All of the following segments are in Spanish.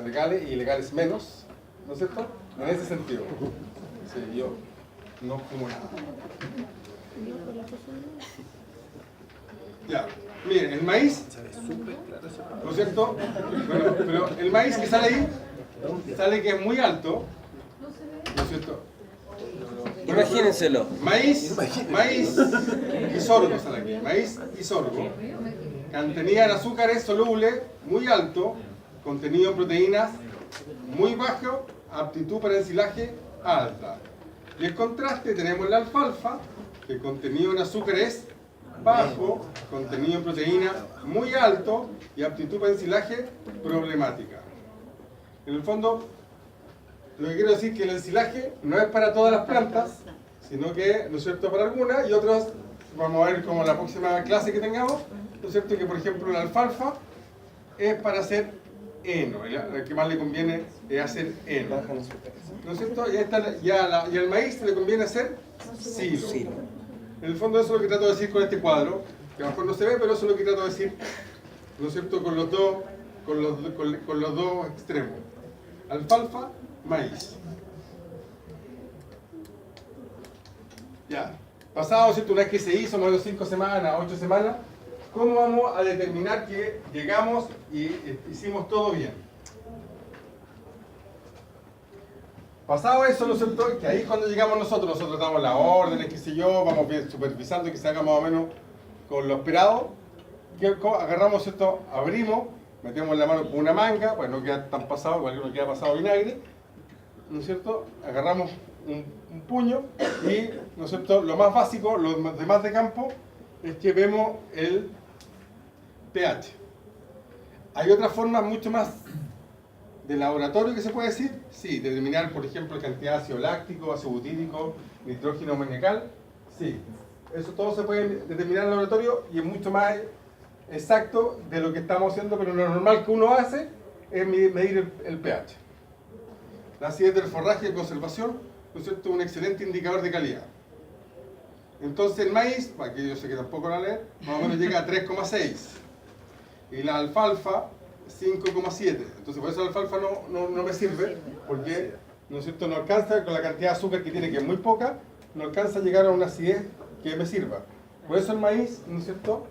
legales y ilegales menos, ¿no es cierto? En ese sentido. Sí, yo no fumo nada. Ya, miren, el maíz, ¿no es cierto? Bueno, pero el maíz que sale ahí, sale que es muy alto, ¿no es cierto? Imagínenselo. Maíz y sorgo sale aquí, maíz y sorgo. Contenida en azúcares solubles muy alto, contenido en proteínas muy bajo, aptitud para ensilaje alta. Y en contraste tenemos la alfalfa, que el contenido en azúcar es bajo, contenido en proteína muy alto y aptitud para ensilaje problemática. En el fondo, lo que quiero decir es que el ensilaje no es para todas las plantas, sino que, ¿no es cierto?, para algunas y otras, vamos a ver como la próxima clase que tengamos, ¿no es cierto?, que por ejemplo la alfalfa es para hacer heno, el que más le conviene es hacer heno, ¿no es cierto? Y al maíz le conviene hacer silo. En el fondo eso es lo que trato de decir con este cuadro, que a lo mejor no se ve, pero eso es lo que trato de decir, ¿no es cierto?, con los dos extremos. Alfalfa, maíz. Ya, pasado, ¿cierto?, una vez que se hizo, más de 5 semanas, 8 semanas, ¿cómo vamos a determinar que llegamos y hicimos todo bien? Pasado eso, ¿no es cierto?, que ahí cuando llegamos nosotros damos las órdenes, qué sé yo, vamos supervisando que se haga más o menos con lo esperado, que agarramos, ¿cierto?, abrimos, metemos la mano con una manga, pues no queda tan pasado, igual no queda pasado vinagre, ¿no es cierto?, agarramos un puño y, ¿no es cierto?, lo más básico, lo demás de campo, es que vemos el pH. Hay otras formas mucho más de laboratorio que se puede decir, sí, determinar, por ejemplo, la cantidad de ácido láctico, ácido butírico, nitrógeno amoniacal, sí, eso todo se puede determinar en el laboratorio y es mucho más exacto de lo que estamos haciendo, pero lo normal que uno hace es medir el pH. La acidez del forraje de conservación, ¿no es cierto?, un excelente indicador de calidad. Entonces el maíz, para que yo sé que tampoco lo leer, más o menos llega a 3,6 y la alfalfa 5,7. Entonces por eso la alfalfa no me sirve, porque, ¿no es cierto?, no alcanza con la cantidad de azúcar que tiene, que es muy poca, no alcanza a llegar a una acidez que me sirva. Por eso el maíz, ¿no es cierto?,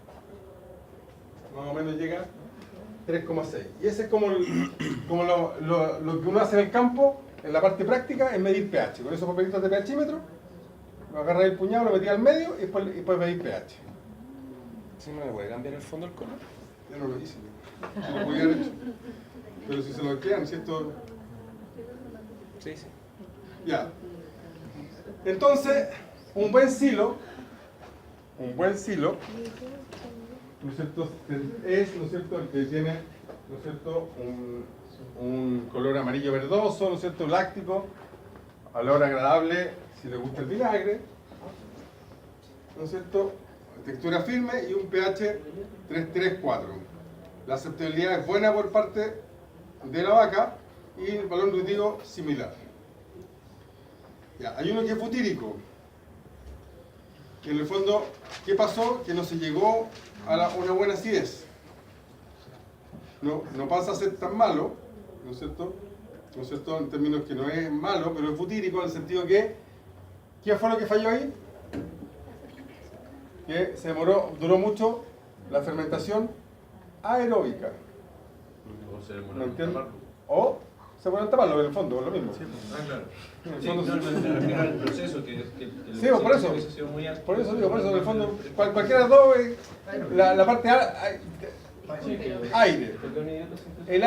más o menos llega a 3,6. Y ese es como lo que uno hace en el campo, en la parte práctica, es medir pH. Con esos papelitos de pHímetro, agarrar el puñado, lo metí al medio y después medir pH. ¿Sí no le puede cambiar el fondo del color? Ya no lo hice. Si lo pudiera haber hecho. Pero si se lo quedan, ¿cierto? Sí, sí. Ya. Entonces, un buen silo, ¿no es cierto?, es, ¿no es cierto?, el que tiene, ¿no es cierto?, un color amarillo verdoso, ¿no es cierto?, láctico, olor agradable si le gusta el vinagre, ¿no es cierto?, textura firme y un pH 3,4. La aceptabilidad es buena por parte de la vaca y el valor nutritivo similar. Ya, hay uno que es butírico, que en el fondo, ¿qué pasó? Que no se llegó a una buena acidez. No pasa a ser tan malo, ¿no es cierto? ¿No es cierto? En términos que no es malo, pero es butírico en el sentido que, ¿qué fue lo que falló ahí? Que duró mucho la fermentación aeróbica. O se demoró ¿No en entiendes? taparlo. O se pueden taparlo, en el fondo, es lo mismo. Ah, claro. En el Sí, fondo, no, me refiero al proceso, que Sí, por eso. hubiese sido muy alto. Por eso digo, en el fondo, cualquiera de los dos, la parte aire. El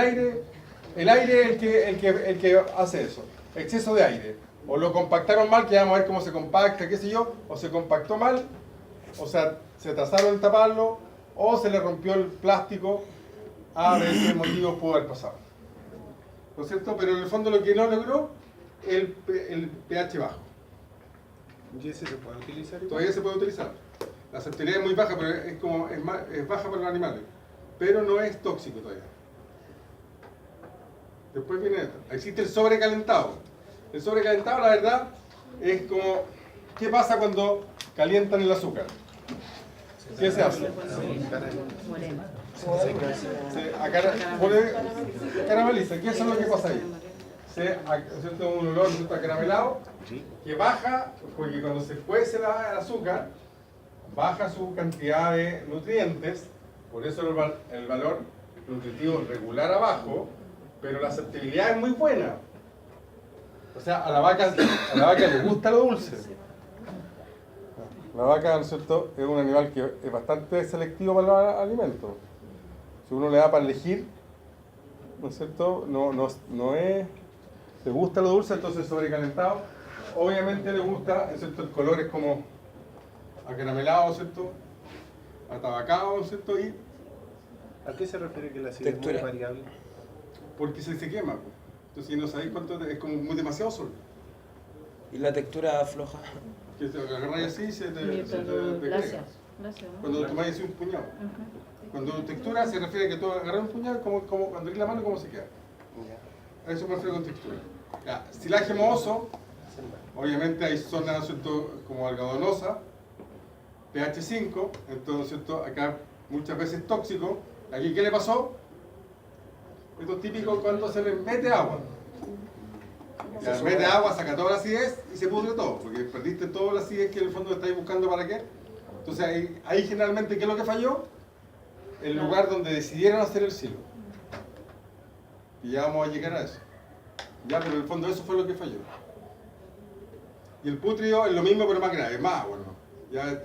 aire es el que hace eso. Exceso de aire. O lo compactaron mal, que vamos a ver cómo se compacta, qué sé yo, o se compactó mal, o sea, se atrasaron en taparlo, o se le rompió el plástico, a veces motivos pudo haber pasado. ¿No es cierto? Pero en el fondo lo que no logró, el pH bajo. ¿Y ese se puede utilizar? Todavía se puede utilizar. La aceptabilidad es muy baja, pero es baja para los animales. Pero no es tóxico todavía. Después viene esto. Existe el sobrecalentado. El sobrecalentado, la verdad, es como, ¿qué pasa cuando calientan el azúcar? ¿Qué se hace? Se carameliza. ¿Qué es lo que pasa ahí? ¿Cierto? Un olor caramelado que baja, porque cuando se cuece el azúcar, baja su cantidad de nutrientes, por eso el valor nutritivo regular abajo, pero la aceptabilidad es muy buena. O sea, a la vaca le gusta lo dulce. La vaca, ¿no es cierto?, es un animal que es bastante selectivo para los alimentos. Si uno le da para elegir, ¿no es cierto?, no es... Le gusta lo dulce, entonces sobrecalentado. Obviamente le gusta, ¿no es cierto?, el color es como acaramelado, ¿no es cierto?, atabacado, ¿no es cierto?, y... ¿A qué se refiere que la acidez es muy variable? Porque se quema. Pues. Entonces, si no sabéis cuánto, es como muy demasiado sol. ¿Y la textura floja? Que te agarráis así se te Gracias. Cuando tomáis así un puñado. Cuando textura se refiere a que tú agarras un puñado, como cuando abrís la mano, ¿cómo se queda? A eso me refiero con textura. Ya, silaje mohoso, obviamente hay zonas, ¿cierto?, como algodonosa, pH 5, entonces, ¿cierto?, acá muchas veces tóxico. Aquí, ¿qué le pasó? Esto es típico cuando se le mete agua. Ya, mete agua, saca toda la acidez y se pudre todo, porque perdiste toda la acidez que en el fondo estáis buscando para qué. Entonces ahí generalmente, ¿qué es lo que falló? El lugar donde decidieron hacer el silo. Y ya vamos a llegar a eso. Ya, pero en el fondo eso fue lo que falló. Y el pútrido es lo mismo pero más grave, más agua, ¿no? Ya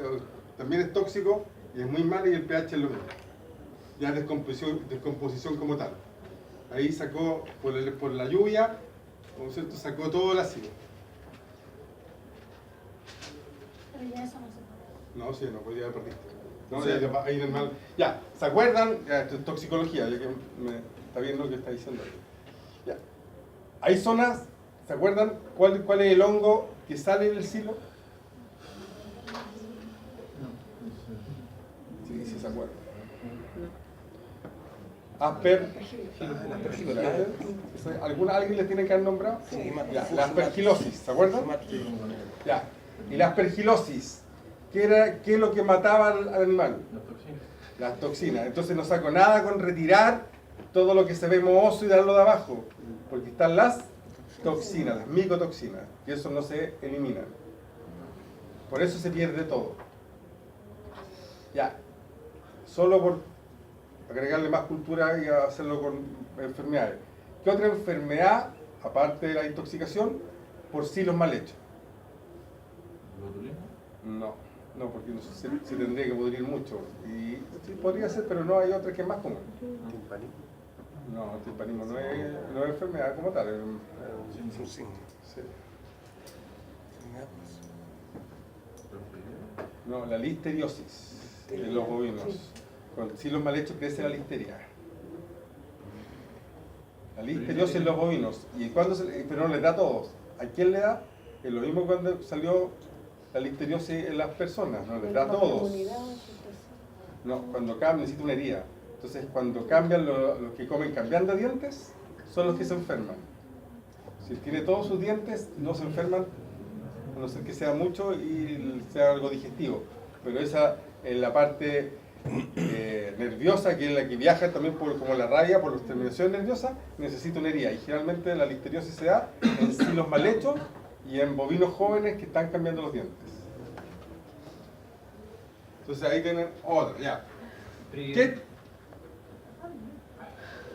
también es tóxico y es muy malo y el pH es lo mismo. Ya descomposición como tal. Ahí sacó, por la lluvia, ¿no es cierto?, sacó todo el ácido. Pero ya eso no se puede. No, sí, no, pues ya perdiste. No, sí. Ahí normal. Ya, ¿se acuerdan? Ya, esto es toxicología, ya que está bien lo que está diciendo. Ya. Hay zonas, ¿se acuerdan cuál es el hongo que sale del silo? Sí, sí se acuerdan. ¿Alguien le tiene que haber nombrado? Sí, ya, la aspergilosis, ¿se acuerdan? Ya. Y la aspergilosis, ¿qué es lo que mataba al animal? Las toxinas. Las toxinas. Entonces no saco nada con retirar todo lo que se ve mohoso y darlo de abajo, porque están las toxinas, las micotoxinas, que eso no se eliminan. Por eso se pierde todo. Ya. Solo por agregarle más cultura y hacerlo con enfermedades. ¿Qué otra enfermedad, aparte de la intoxicación, por silos mal hechos? ¿Botulismo? No, porque no sé si tendría que pudrir mucho. Y sí, podría ser, pero no, hay otra que es más común. ¿Timpanismo? No, el timpanismo no es enfermedad como tal. Sí. No, la listeriosis de los bovinos. Con silos mal hechos crece la listeria. La listeriosis en los bovinos. Pero no les da a todos. ¿A quién le da? Es lo mismo cuando salió la listeriosis en las personas. No les da a todos. No, cuando cambia necesita una herida. Entonces cuando cambian los que comen cambiando dientes, son los que se enferman. Si tiene todos sus dientes, no se enferman, a no ser que sea mucho y sea algo digestivo. Pero esa es la parte nerviosa, que es la que viaja también como la rabia, por las terminaciones nerviosas, necesita una herida. Y generalmente la listeriosis se da en silos mal hechos y en bovinos jóvenes que están cambiando los dientes. Entonces ahí tienen otra, ya. ¿Qué?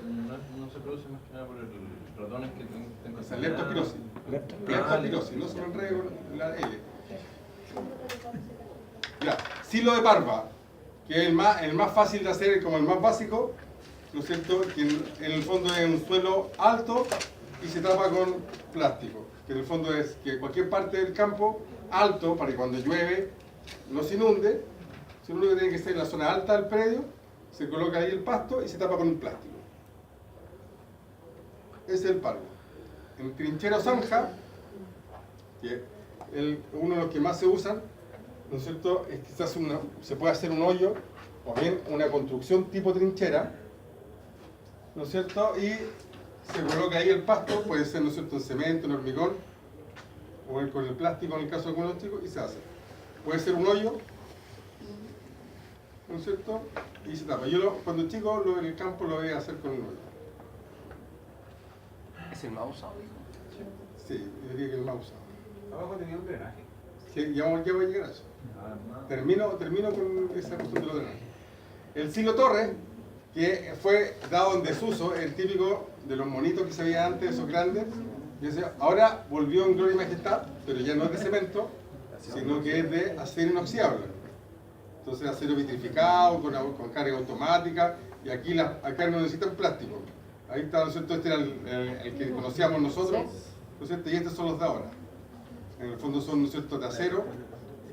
No se produce más que nada por el ratones que tengo. Esa leptospirosis. Leptospirosis, no se me enrede con la L. Ya, silo de parva, que es el más fácil de hacer, como el más básico, ¿no es cierto? Que en el fondo es un suelo alto y se tapa con plástico. Que en el fondo es que cualquier parte del campo alto, para que cuando llueve no se inunde, lo único que tiene que ser en la zona alta del predio, se coloca ahí el pasto y se tapa con un plástico. Ese es el parvo. En trinchera o zanja, que es uno de los que más se usan, ¿no es cierto? Es que se puede hacer un hoyo o bien una construcción tipo trinchera, ¿no es cierto? Y se coloca ahí el pasto, puede ser, ¿no es cierto?, en cemento, en hormigón o con el plástico en el caso de algunos chicos, y se hace. Puede ser un hoyo ¿no es cierto? Y se tapa. Cuando chico en el campo lo voy a hacer con un hoyo. ¿Es el más usado, dijo? Sí, yo diría que el más usado. Abajo tenía un drenaje. Sí, ya voy a llegar a eso. Termino con esa cuestión de los drenajes. El silo torre, que fue dado en desuso, el típico de los monitos que se veía antes, esos grandes, ahora volvió en gloria y majestad, pero ya no es de cemento, sino que es de acero inoxidable. Entonces acero vitrificado, con carga automática, y acá no necesitan plástico. Ahí está, ¿no es cierto? Este era el que conocíamos nosotros, ¿no es cierto? Y estos son los de ahora. En el fondo son, ¿no es cierto?, de acero,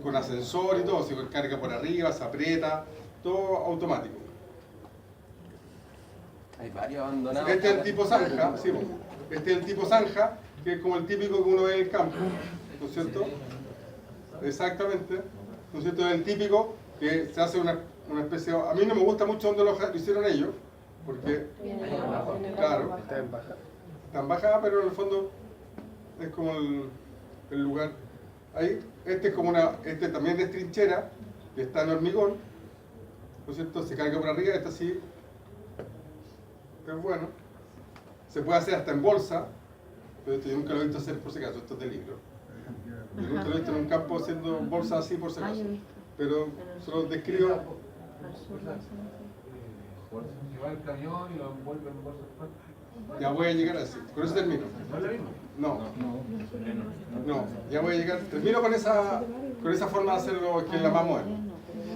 con ascensor y todo, se carga por arriba, se aprieta, todo automático. Hay varios abandonados. Este es el tipo zanja, sí, este es el tipo zanja, que es como el típico que uno ve en el campo, ¿no es cierto? Exactamente, ¿no es cierto? Es el típico que se hace una especie de... A mí no me gusta mucho donde lo hicieron ellos, porque, claro, Está en baja. tan baja, pero en el fondo es como el lugar. Ahí, este es como este también es trinchera, que está en hormigón, ¿no es cierto? Se carga por arriba, este así, es bueno. Se puede hacer hasta en bolsa, pero esto yo nunca lo he visto hacer por si acaso, esto es de libro. Yo nunca lo he visto en un campo haciendo bolsas así por si acaso, pero solo describo. Lleva el camión y lo envuelve en bolsas fuertes. Ya voy a llegar a eso, con eso termino. ¿No es lo mismo? No, ya voy a llegar, termino con esa forma de hacerlo que es la más moderna.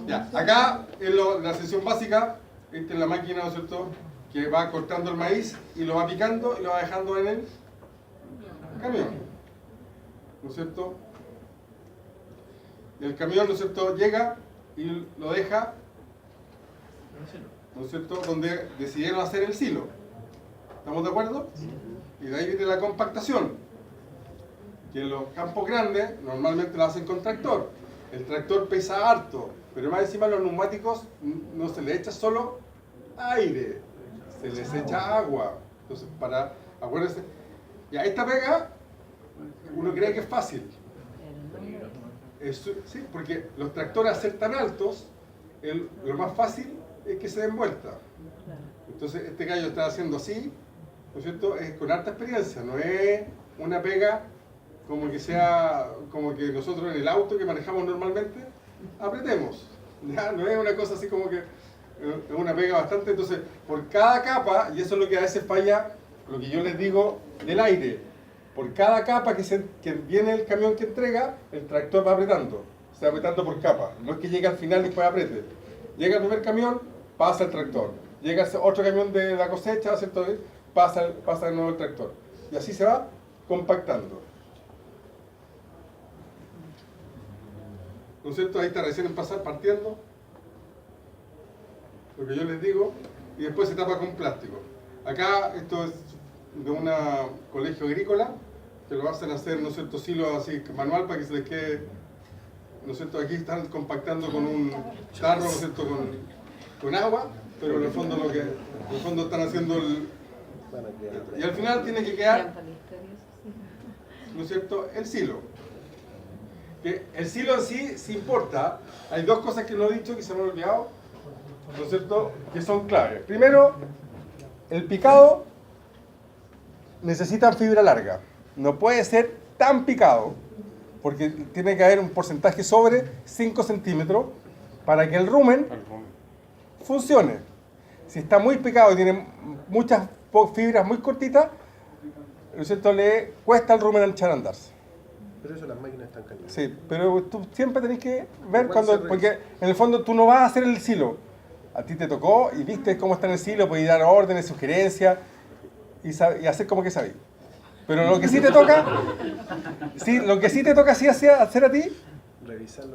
Ya, acá en la sección básica, esta es la máquina, ¿no es cierto?, que va cortando el maíz y lo va picando y lo va dejando en el camión, ¿no es cierto? El camión, ¿no es cierto?, llega y lo deja, ¿no es cierto?, donde decidieron hacer el silo. ¿Estamos de acuerdo? Y de ahí viene la compactación, que en los campos grandes normalmente lo hacen con tractor. El tractor pesa harto, pero más encima los neumáticos no se le echa solo aire, se les echa agua. Entonces, acuérdense, ya esta pega, uno cree que es fácil. Sí, porque los tractores al ser tan altos, lo más fácil es que se den vuelta. Entonces, este gallo está haciendo así, ¿no es cierto? Es con harta experiencia, no es una pega como que nosotros en el auto que manejamos normalmente apretemos, ¿ya? No es una cosa así como que es una pega bastante. Entonces, por cada capa, y eso es lo que a veces falla, lo que yo les digo del aire, por cada capa que viene el camión que entrega, el tractor va apretando, se va apretando por capa, no es que llegue al final y después apriete. Llega el primer camión, pasa el tractor, llega otro camión de la cosecha, ¿cierto?, pasa de nuevo el tractor, y así se va compactando. ¿No es cierto? Ahí está recién partiendo, lo que yo les digo, y después se tapa con plástico. Acá esto es de un colegio agrícola, que lo hacen hacer, ¿no es cierto?, silo así manual para que se les quede, ¿no es cierto? Aquí están compactando con un tarro, ¿no es cierto?, con agua, pero en el fondo están haciendo y al final tiene que quedar, ¿no es cierto?, el silo. Que el silo en sí importa. Hay dos cosas que no he dicho que se me han olvidado, ¿no es cierto?, que son claves. Primero, el picado necesita fibra larga. No puede ser tan picado, porque tiene que haber un porcentaje sobre 5 centímetros para que el rumen funcione. Si está muy picado y tiene muchas fibras muy cortitas, ¿no es cierto?, le cuesta al rumen echar a andarse. Pero eso las máquinas están calientes. Sí, pero tú siempre tenés que ver porque en el fondo tú no vas a hacer el silo. A ti te tocó y viste cómo está en el silo, podés dar órdenes, sugerencias y hacer como que sabés. Pero lo que sí te toca, hacer a ti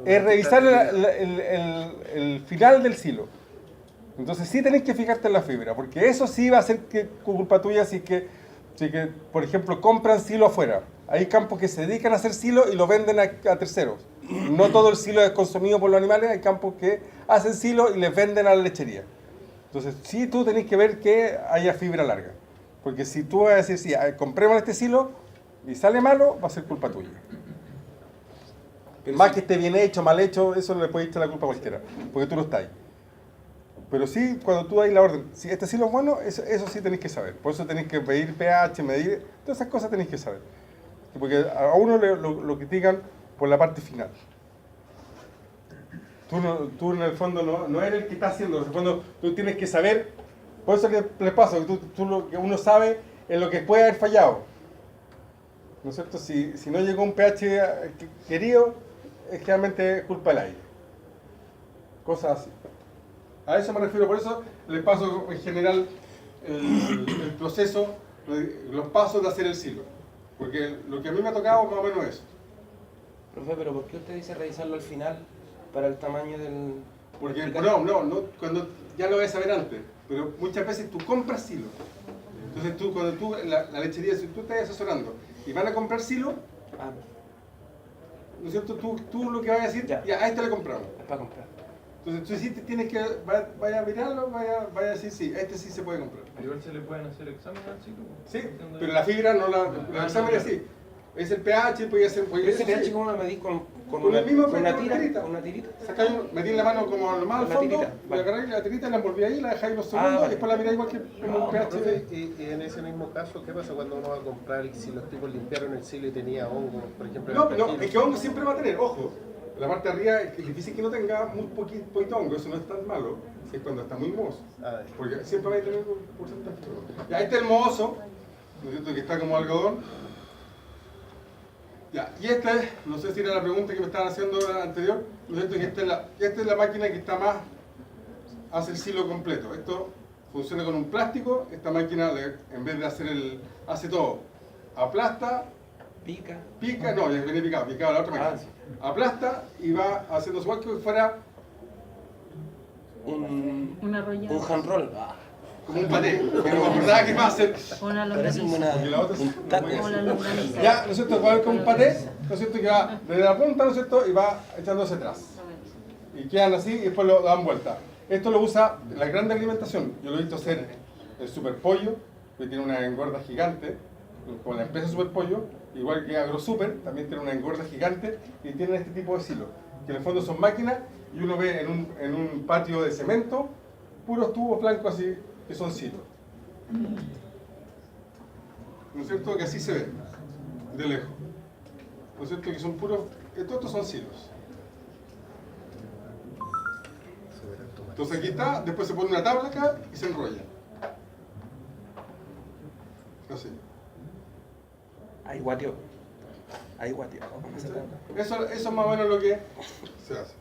es revisar el final del silo. Entonces sí tenés que fijarte en la fibra, porque eso sí va a ser culpa tuya si que, por ejemplo, compran silo afuera. Hay campos que se dedican a hacer silo y lo venden a terceros. No todo el silo es consumido por los animales, hay campos que hacen silo y les venden a la lechería. Entonces sí tú tenés que ver que haya fibra larga. Porque si tú vas a decir, sí, compremos este silo y sale malo, va a ser culpa tuya. Pero más que esté bien hecho, mal hecho, eso le puede echar la culpa a cualquiera, porque tú no estás ahí. Pero sí, cuando tú das la orden, si este silo es bueno, eso sí tenéis que saber. Por eso tenéis que pedir pH, medir, todas esas cosas tenéis que saber. Porque a uno lo critican por la parte final. Tú en el fondo no eres el que está haciendo, en el fondo tú tienes que saber, por eso que les pasa, que tú lo que uno sabe es lo que puede haber fallado. ¿No es cierto? Si no llegó un pH querido, es generalmente es culpa del aire. Cosas así. A eso me refiero, por eso les paso en general el proceso, los pasos de hacer el silo. Porque lo que a mí me ha tocado más o menos es eso. Profe, pero ¿por qué usted dice revisarlo al final para el tamaño del...? Porque no, cuando ya lo vas a ver antes, pero muchas veces tú compras silo. Entonces cuando tú, la lechería, si tú estás asesorando y van a comprar silo, Ah, ¿no es cierto? Tú lo que vas a decir, ya a este le compramos. es para comprar. Entonces tú sí te tienes que, vaya a mirarlo, vaya a decir, sí, este sí se puede comprar. Pero igual se le pueden hacer exámenes al silo. Sí, pero la fibra no la examen es así. Es el pH, puede ser... ¿Pero ese pH cómo lo medís con Con el mismo una con tira? tirita. ¿Con una tirita? Sacáis, metís la mano como al más al La fondo, tirita, la vale. agarráis la tirita, la envolví ahí, la dejáis unos segundos vale. y después la miráis igual que como un pH. Profe, y en ese mismo caso, ¿qué pasa cuando uno va a comprar y si los tipos limpiaron el silo y tenía hongo, por ejemplo? en el No, perfil? es que hongo siempre va a tener, ojo. La parte de arriba es difícil que no tenga muy poquito hongo, eso no es tan malo, si es cuando está muy mohoso. Ah, Porque siempre va a tener un porcentaje. Ya, este es el mohoso, ¿no es cierto? Que está como algodón. Ya, y esta es, no sé si era la pregunta que me estaban haciendo anterior, ¿no es cierto? Que esta es la máquina que está más, hace el silo completo. Esto funciona con un plástico, esta máquina en vez de hace todo. Aplasta, Pica. no, ya viene picado la otra máquina. sí. Aplasta y va haciendo su que fuera Una rollada. Un hand roll. Ah, como un paté, pero me acordaba que va a hacer. Una parece longaniza. Porque la otra un taco. Como la longaniza. ya, ¿no es cierto? Va a ver como un paté, ¿no es cierto? Que va desde la punta, ¿no es cierto? Y va echándose atrás. Y quedan así y después lo dan vuelta. Esto lo usa la grande alimentación. Yo lo he visto hacer el Super Pollo, que tiene una engorda gigante, con la empresa Super Pollo, igual que AgroSuper, también tiene una engorda gigante y tienen este tipo de silos, que en el fondo son máquinas y uno ve en un patio de cemento puros tubos blancos así que son silos. ¿No es cierto? Que así se ve, de lejos. ¿No es cierto? Que son puros, todos estos son silos. Entonces aquí está, después se pone una tabla acá y se enrolla. Así. Ahí guateó. Eso es más o menos lo que se hace.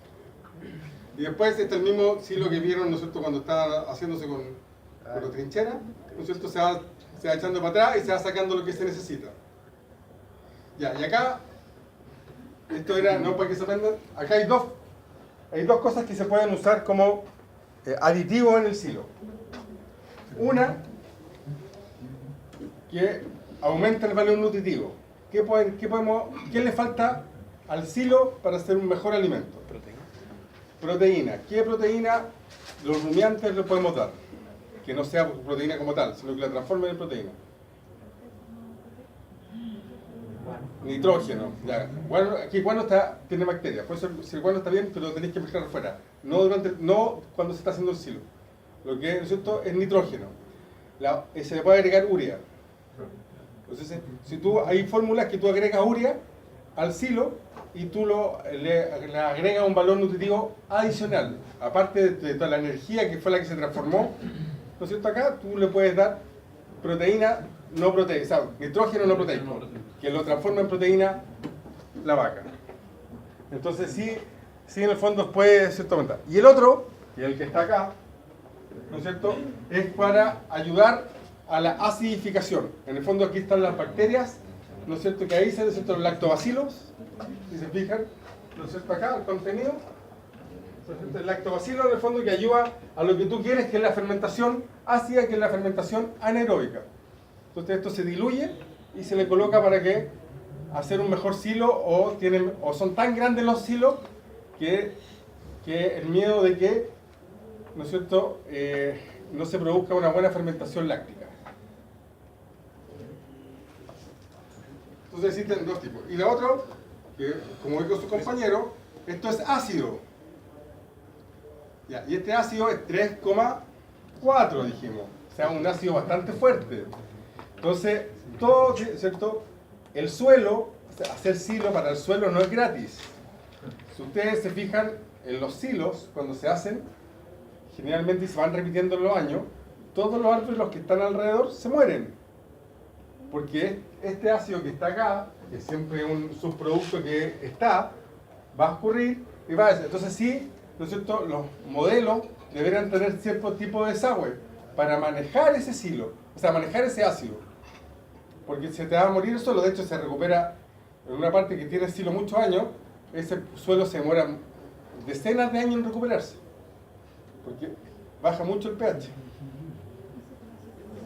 Y después está el mismo silo que vieron, ¿no es cierto?, cuando estaba haciéndose con la trinchera, ¿no es cierto?, se va echando para atrás y se va sacando lo que se necesita. Ya, y acá, esto era, no para que se aprendan, acá hay dos cosas que se pueden usar como aditivos en el silo. Una, que aumenta el valor nutritivo. ¿Qué le falta al silo para hacer un mejor alimento? Proteína. ¿Qué proteína los rumiantes le podemos dar? Que no sea proteína como tal, sino que la transformen en proteína. Nitrógeno. Ya. Bueno, aquí el guano tiene bacterias. Por eso si el guano está bien, pero lo tenéis que mezclar afuera. No cuando se está haciendo el silo. Lo que ¿no es cierto?, es nitrógeno. Se le puede agregar urea. Entonces, hay fórmulas que tú agregas urea al silo y tú le agregas un valor nutritivo adicional. Aparte de toda la energía que fue la que se transformó, ¿no es cierto? Acá tú le puedes dar proteína no proteica, o sea, nitrógeno no proteico, que lo transforma en proteína la vaca. Entonces sí en el fondo puede ¿cierto?, aumentar. Y el otro, que es el que está acá, ¿no es cierto?, es para ayudar a la acidificación. En el fondo aquí están las bacterias, ¿no es cierto?, que ahí se los lactobacilos, si se fijan, ¿no es cierto?, acá el contenido, ¿no es cierto?, el lactobacilo en el fondo que ayuda a lo que tú quieres, que es la fermentación ácida, que es la fermentación anaeróbica. Entonces esto se diluye y se le coloca para que hacer un mejor silo, o son tan grandes los silos que el miedo de que, ¿no es cierto?, no se produzca una buena fermentación láctica. Entonces existen dos tipos. Y la otra, que como dijo su compañero, esto es ácido. Ya, y este ácido es 3,4 dijimos, o sea, un ácido bastante fuerte. Entonces, todo, ¿cierto? El suelo, hacer silo para el suelo no es gratis. Si ustedes se fijan en los silos, cuando se hacen, generalmente se van repitiendo en los años, todos los árboles, los que están alrededor, se mueren. Porque este ácido que está acá, que es siempre un subproducto que está, va a escurrir y va a... Entonces sí, ¿no es cierto? Los modelos deberían tener cierto tipo de desagüe para manejar ese silo, o sea, manejar ese ácido. Porque se te va a morir el suelo, de hecho se recupera en una parte que tiene silo muchos años, ese suelo se demora decenas de años en recuperarse. Porque baja mucho el pH.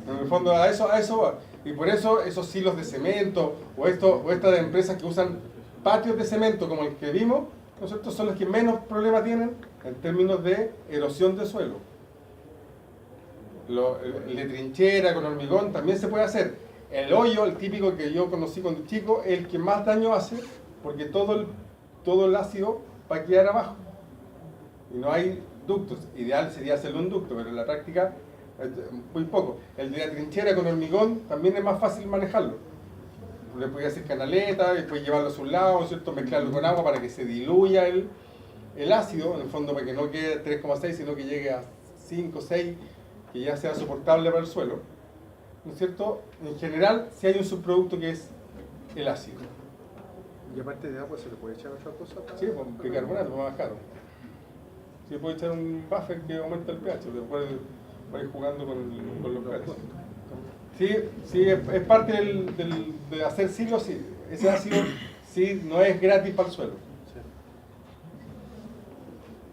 En el fondo a eso va. Y por eso esos silos de cemento o estas empresas que usan patios de cemento como el que vimos, ¿no es cierto?, son los que menos problemas tienen en términos de erosión de suelo. El de trinchera con hormigón también se puede hacer. El hoyo, el típico que yo conocí cuando chico, es el que más daño hace porque todo el ácido va a quedar abajo. Y no hay ductos. Ideal sería hacerlo un ducto, pero en la práctica muy poco. El de la trinchera con hormigón también es más fácil manejarlo. Le puedes hacer canaleta, después llevarlo a un lado, ¿cierto? Mezclarlo con agua para que se diluya el ácido, en el fondo para que no quede 3,6, sino que llegue a 5, 6, que ya sea soportable para el suelo. ¿No es cierto? En general, si hay un subproducto que es el ácido. Y aparte de agua, ¿se le puede echar otra cosa? Sí, pues bicarbonato, más caro. Sí, puede echar un buffer que aumenta el pH, después va a ir jugando con los pH. Sí, es parte de hacer silo, sí. Ese ácido sí no es gratis para el suelo.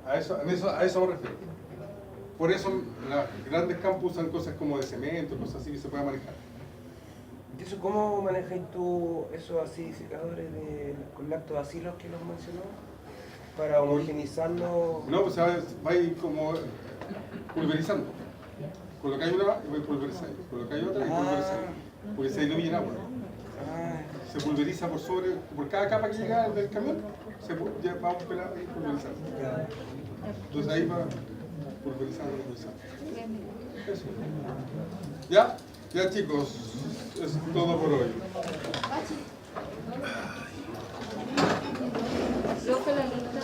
A eso me refiero. Por eso los grandes campos usan cosas como de cemento, cosas así que se puede manejar. ¿Y eso cómo manejáis tú esos acidificadores con lactobacilos que los mencionó? Para homogenizarlo. No, pues va a ir como pulverizando. Colocáis una y vais pulverizando. Colocáis otra y pulverizáis. Porque se diluye en agua. Se pulveriza por cada capa que llega del camión, ya vamos pelando y pulverizando. Entonces ahí va pulverizando. Eso. ¿Ya? Ya chicos, es todo por hoy. Creo que la lista